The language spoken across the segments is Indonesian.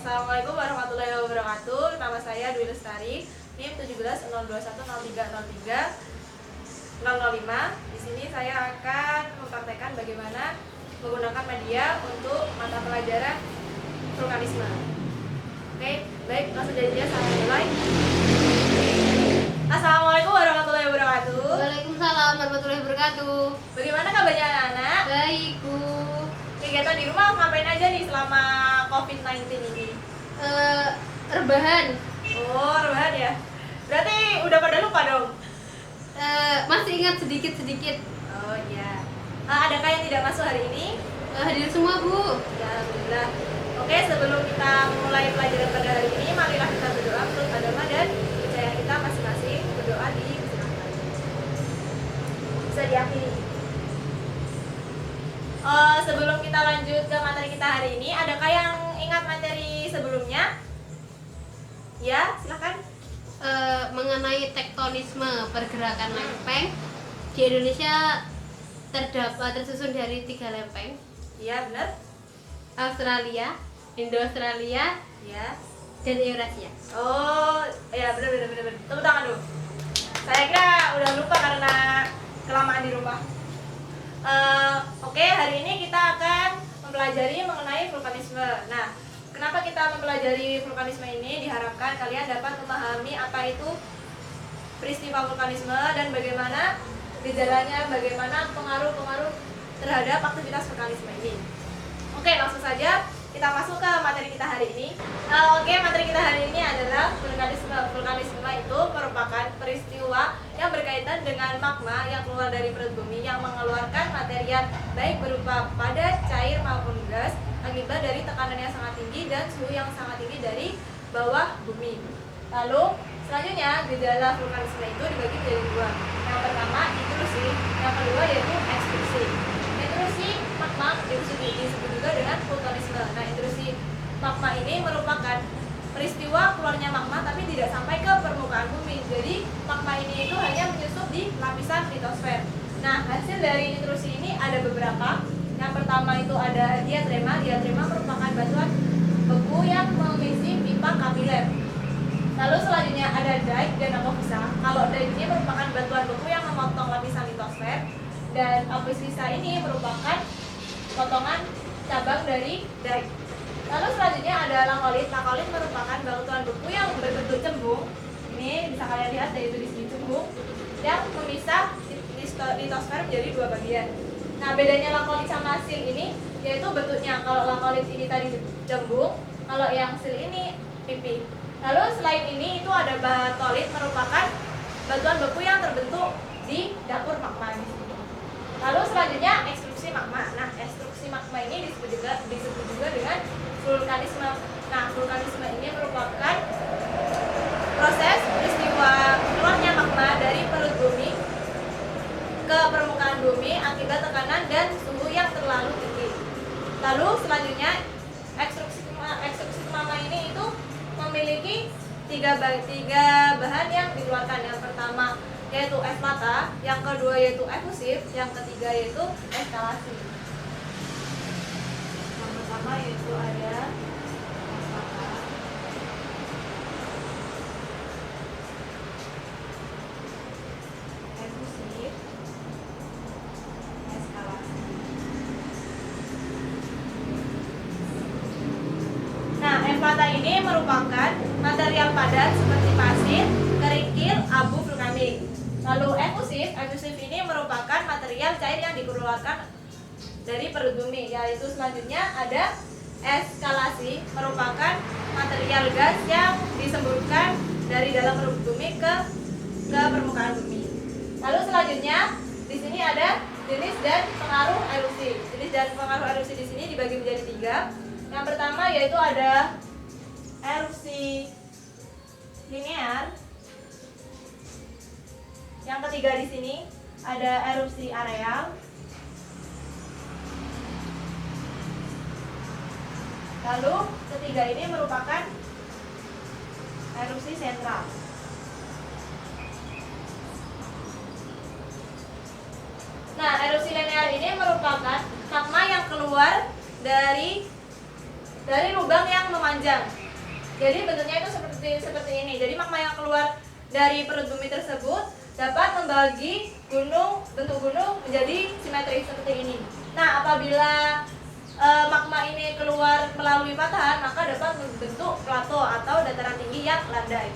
Assalamualaikum warahmatullahi wabarakatuh. Nama saya Dwi Lestari, NIM 170211030305. Di sini saya akan mempraktekkan bagaimana menggunakan media untuk mata pelajaran vulkanisme. Oke, baik, langsung saja saya mulai. Assalamualaikum warahmatullahi wabarakatuh. Waalaikumsalam warahmatullahi wabarakatuh. Bagaimana kabarnya anak-anak? Baik, Bu. Kegiatan di rumah ngapain aja nih selama COVID-19 ini? Rebahan. Oh, rebahan ya. Berarti udah pada lupa dong? Masih ingat sedikit-sedikit. Oh iya. Adakah yang tidak masuk hari ini? Hadir semua, Bu. Ya, alhamdulillah. Oke, sebelum kita mulai pelajaran pada hari ini, marilah kita berdoa menurut agama dan kepercayaan kita masing-masing. Berdoa di persilahkan. Bisa diakhiri. Sebelum kita lanjut ke materi kita hari ini, adakah yang ingat materi sebelumnya? Ya, silakan. Mengenai tektonisme pergerakan lempeng di Indonesia tersusun dari 3 lempeng. Iya, benar. Australia, Indo-Australia, Ya. dan Eurasia. Oh, ya benar. Tepuk tangan dulu. Saya kira udah lupa karena kelamaan di rumah. Oke, hari ini kita akan mempelajari mengenai vulkanisme. Nah, kenapa kita mempelajari vulkanisme ini? Diharapkan kalian dapat memahami apa itu peristiwa vulkanisme dan bagaimana gejalanya, bagaimana pengaruh-pengaruh terhadap aktivitas vulkanisme ini. Oke, langsung saja kita masuk ke materi kita hari ini. Materi kita hari ini adalah vulkanisme. Vulkanisme itu merupakan peristiwa yang berkaitan dengan magma yang keluar dari perut bumi yang mengeluarkan material baik berupa padat, cair maupun gas akibat dari tekanan yang sangat tinggi dan suhu yang sangat tinggi dari bawah bumi. Lalu selanjutnya gejala vulkanisme itu dibagi menjadi 2. Yang pertama intrusi, yang kedua yaitu ekstrusi. Intrusi magma disebut juga dengan vulkanisme. Nah, intrusi magma ini merupakan peristiwa keluarnya magma tapi tidak sampai ke permukaan bumi. Jadi magma ini itu hanya menyusup di lapisan litosfer. Nah, hasil dari intrusi ini ada beberapa. Yang pertama itu ada diatrema. Diatrema merupakan batuan beku yang mengisi pipa kapiler. Lalu selanjutnya ada dike dan apofisa. Kalau dike ini merupakan batuan beku yang memotong lapisan litosfer, dan apofisa ini merupakan potongan cabang dari dike. Lalu selanjutnya ada lakolit. Lakolit merupakan batuan beku yang berbentuk cembung. Ini bisa kalian lihat yaitu di sini cembung yang memisah litosfer menjadi 2 bagian. Nah, bedanya lakolit sama sil ini yaitu bentuknya. Kalau lakolit ini tadi cembung, kalau yang sil ini pipi. Lalu selain ini itu ada batolit, merupakan batuan beku yang terbentuk di dapur magma di sini. Lalu selanjutnya ekstruksi magma. Nah, ekstruksi magma ini disebut juga dengan vulkanisme. Nah, vulkanisme ini merupakan proses peristiwa keluarnya magma dari perut bumi ke permukaan bumi akibat tekanan dan suhu yang terlalu tinggi. Lalu selanjutnya ekstruksi magma ini itu memiliki tiga bahan yang dikeluarkan. Yang pertama yaitu es mata, yang kedua yaitu efusif, yang ketiga yaitu eskalasi. Yang pertama yaitu ada es mata, efusif, eskalasi. Nah, es mata ini merupakan material padat seperti pasir, kerikil, abu vulkanik. Lalu efusif ini merupakan material cair yang dikeluarkan dari perut bumi. Yaitu selanjutnya ada eskalasi, merupakan material gas yang disemburkan dari dalam perut bumi ke permukaan bumi. Lalu selanjutnya di sini ada jenis dan pengaruh erosi. Jenis dan pengaruh erosi di sini dibagi menjadi 3. Yang pertama yaitu ada erupsi linear. Yang ketiga di sini ada erupsi areal. Lalu ketiga ini merupakan erupsi sentral. Nah, erupsi linear ini merupakan magma yang keluar dari dari lubang yang memanjang. Jadi bentuknya itu seperti ini. Jadi magma yang keluar dari perut bumi tersebut dapat membagi bentuk gunung menjadi simetris seperti ini. Nah, apabila magma ini keluar melalui patahan, maka dapat membentuk plato atau dataran tinggi yang landai.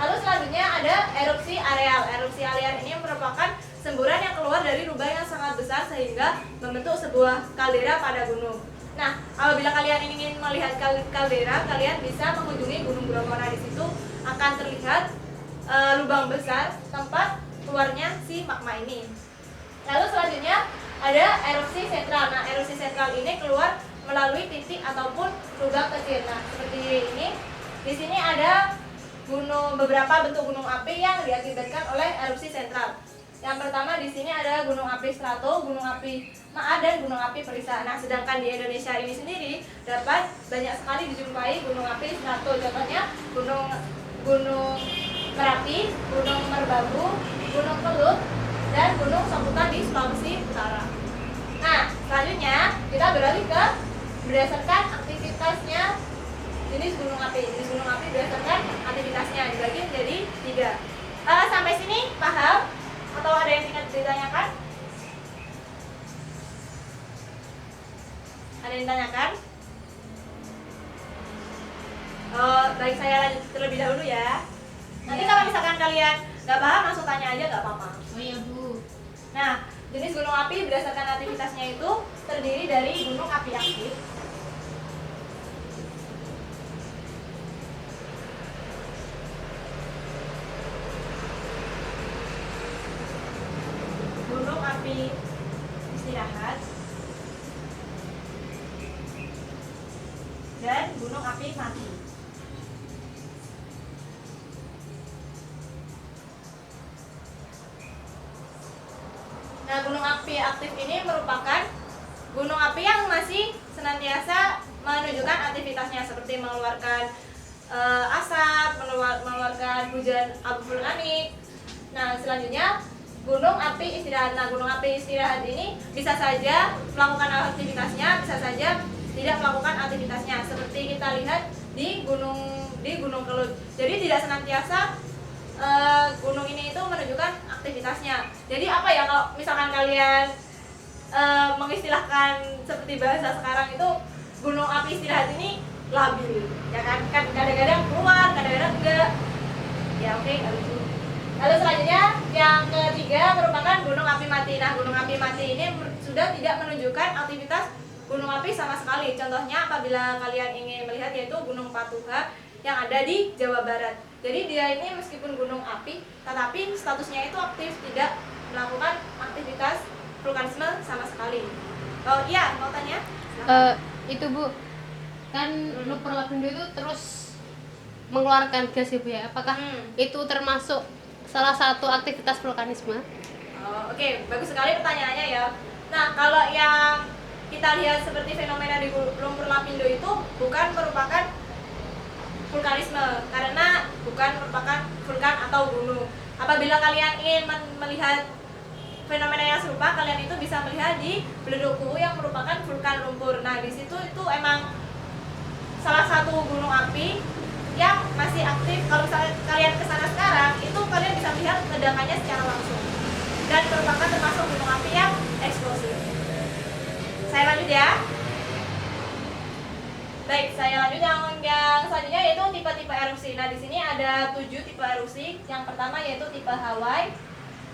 Lalu selanjutnya ada erupsi areal. Erupsi areal ini merupakan semburan yang keluar dari lubang yang sangat besar sehingga membentuk sebuah kaldera pada gunung. Nah, apabila kalian ingin melihat kaldera, kalian bisa mengunjungi Gunung Bromo. Nah, di situ akan terlihat lubang besar tempat keluarnya si magma ini. Lalu selanjutnya ada erupsi sentral. Nah, erupsi sentral ini keluar melalui titik ataupun lubang kecil. Nah, seperti ini. Di sini ada beberapa bentuk gunung api yang diakibatkan oleh erupsi sentral. Yang pertama di sini ada gunung api strato, gunung api Maat, dan gunung api Perisa. Nah, sedangkan di Indonesia ini sendiri dapat banyak sekali dijumpai gunung api strato. Contohnya gunung Merapi, gunung Merbabu, gunung Kelut, dan gunung Soputan di Sulawesi Utara. Nah, selanjutnya kita beralih ke berdasarkan aktivitasnya jenis gunung api. Jenis gunung api berdasarkan aktivitasnya dibagi menjadi 3. Sampai sini paham? Atau ada yang ingin ditanyakan? Ada yang ditanyakan? Baik, saya lanjut terlebih dahulu ya. Nanti kalau misalkan kalian nggak paham langsung tanya aja, nggak apa-apa. Oh iya Bu. Nah, jenis gunung api berdasarkan aktivitasnya itu terdiri dari gunung api aktif, gunung api istirahat, dan gunung api mati. Nah, gunung api aktif ini merupakan gunung api yang masih senantiasa menunjukkan aktivitasnya seperti mengeluarkan asap, mengeluarkan hujan abu vulkanik. Nah, selanjutnya gunung api istirahat. Nah, gunung api istirahat ini bisa saja melakukan aktivitasnya, bisa saja tidak melakukan aktivitasnya. Seperti kita lihat di Gunung Kelut. Jadi tidak senantiasa gunung ini itu menunjukkan aktivitasnya. Jadi apa ya, kalau misalkan kalian mengistilahkan seperti bahasa sekarang itu, gunung api istirahat ini labil, ya kan? Kadang-kadang keluar, kadang-kadang enggak. Ya oke, lucu. Lalu selanjutnya yang ketiga merupakan gunung api mati. Nah, gunung api mati ini sudah tidak menunjukkan aktivitas gunung api sama sekali. Contohnya apabila kalian ingin melihat yaitu Gunung Patuha yang ada di Jawa Barat. Jadi dia ini meskipun gunung api, tetapi statusnya itu aktif, tidak melakukan aktivitas vulkanisme sama sekali. Oh iya, mau tanya? Itu Bu, kan Lumpur Lapindo itu terus mengeluarkan gas ya Bu ya. Apakah itu termasuk salah satu aktivitas vulkanisme? Oke, bagus sekali pertanyaannya ya. Nah, kalau yang kita lihat seperti fenomena di Lumpur Lapindo itu bukan merupakan vulkanisme, karena bukan merupakan vulkan atau gunung. Apabila kalian ingin melihat fenomena yang serupa, kalian itu bisa melihat di Beleduk yang merupakan vulkan lumpur. Nah, di situ itu emang salah satu gunung api yang masih aktif. Kalau misalnya kalian kesana sekarang, itu kalian bisa melihat ledakannya secara langsung. Dan merupakan termasuk gunung api yang eksplosif. Saya lanjut ya. Baik, saya lanjut yang selanjutnya yaitu tipe-tipe erupsi. Nah, di sini ada 7 tipe erupsi. Yang pertama yaitu tipe Hawaii,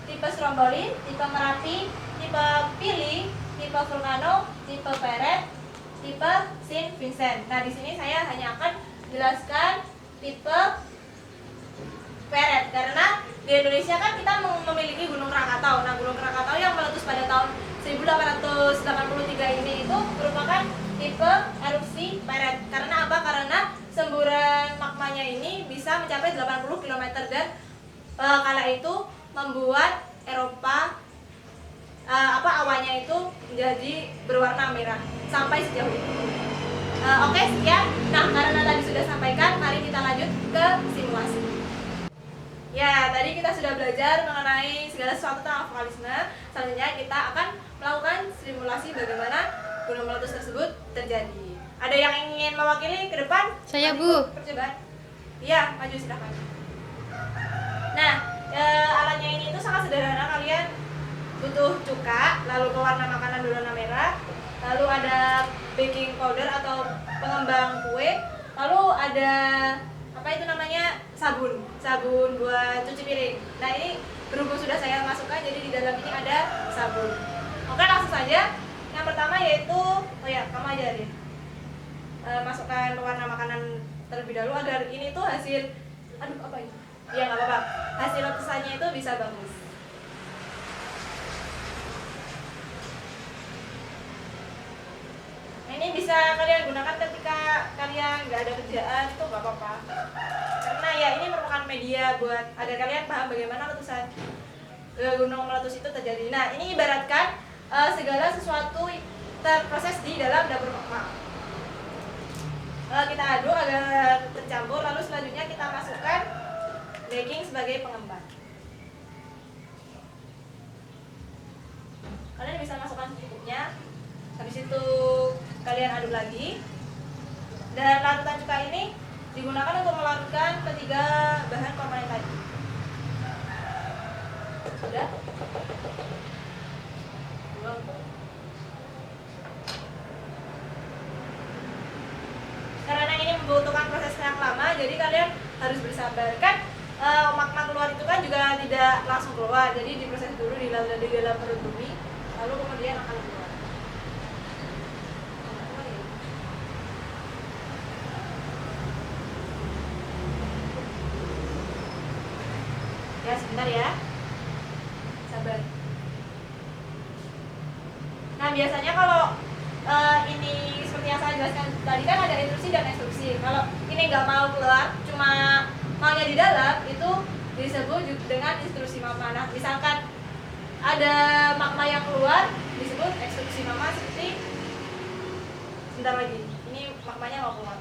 tipe Stromboli, tipe Merapi, tipe Pili, tipe Vulcano, tipe Peret, tipe Saint Vincent. Nah, di sini saya hanya akan jelaskan tipe Peret karena di Indonesia kan kita memiliki Gunung Krakatau. Nah, Gunung Krakatau yang meletus pada tahun 1883 ini itu merupakan tipe erupsi Peret. Karena apa? Karena semburan magmanya ini bisa mencapai 80 km dan kala itu membuat Eropa awannya itu menjadi berwarna merah sampai sejauh itu. Oke, sekian. Nah, karena tadi sudah sampaikan, mari kita lanjut ke simulasi. Ya, tadi kita sudah belajar mengenai segala sesuatu tentang vulkanisme. Selanjutnya kita akan melakukan simulasi bagaimana gunung meletus tersebut terjadi. Ada yang ingin mewakili ke depan? Saya, Maju Bu. percobaan. Iya, maju silahkan. Nah, alatnya ini tuh sangat sederhana. Kalian butuh cuka, lalu pewarna makanan berwarna merah, lalu ada baking powder atau pengembang kue, lalu ada apa itu namanya, sabun buat cuci piring. Nah ini berhubung sudah saya masukkan, jadi di dalam ini ada sabun. Oke, langsung saja. Yang pertama yaitu, oh ya kamu aja deh, masukkan pewarna makanan terlebih dahulu agar ini tuh hasil, aduh apa ini? Ya nggak apa-apa, hasil letusannya itu bisa bagus. Ini bisa kalian gunakan ketika kalian nggak ada kerjaan, itu nggak apa-apa, karena ya ini merupakan media buat agar kalian paham bagaimana letusan gunung meletus itu terjadi. Nah ini ibaratkan segala sesuatu terproses di dalam dapur magma. Kita aduk agar tercampur, lalu selanjutnya kita masukkan baking sebagai pengembang. Kalian bisa masukkan secukupnya. Habis itu kalian aduk lagi, dan larutan cuka ini digunakan untuk melarutkan ketiga bahan komponen tadi. Sudah? Belum. Karena ini membutuhkan proses yang lama, jadi kalian harus bersabar. Kan magma keluar itu kan juga tidak langsung keluar, jadi diproses dulu di dalam perut bumi, lalu kemudian akan keluar. Ya sebentar ya, sabar. Nah biasanya kalau ini seperti yang saya jelaskan tadi kan ada intrusi dan ekstruksi. Kalau ini nggak mau keluar, cuma maunya di dalam, itu disebut dengan intrusi magma. Nah misalkan ada magma yang keluar, disebut ekstruksi magma, seperti sebentar lagi. Ini magmanya mau keluar.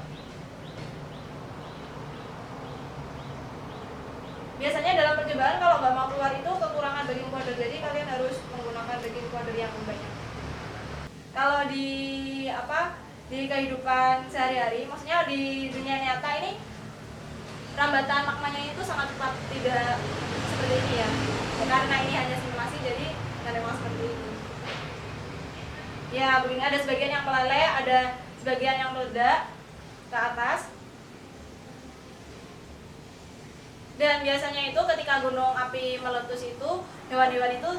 Biasanya dalam percobaan kalau nggak mau keluar itu kekurangan baking powder, jadi kalian harus menggunakan baking powder yang banyak. Kalau di kehidupan sehari-hari, maksudnya di dunia nyata ini rambatan magmanya itu sangat cepat, tidak seperti ini ya. Karena ini hanya simulasi, jadi nggak memang seperti ini. Ya begini, ada sebagian yang meleleh, ada sebagian yang meledak ke atas. Dan biasanya itu ketika gunung api meletus itu, hewan-hewan itu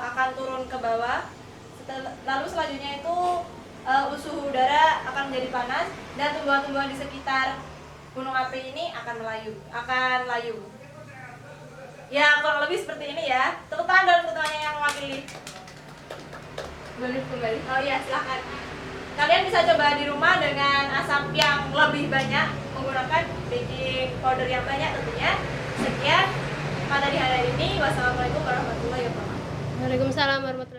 akan turun ke bawah. Lalu selanjutnya itu suhu udara akan menjadi panas, dan tumbuhan-tumbuhan di sekitar gunung api ini akan layu. Ya kurang lebih seperti ini ya. Tepuk tangan dalam ketuanya yang mewakili. Boleh kembali. Oh iya silahkan. Kalian bisa coba di rumah dengan asap yang lebih banyak, menggunakan baking powder yang banyak tentunya. Sekian pada di hari ini. Wassalamualaikum warahmatullahi wabarakatuh. Waalaikumsalam warahmatullahi wabarakatuh.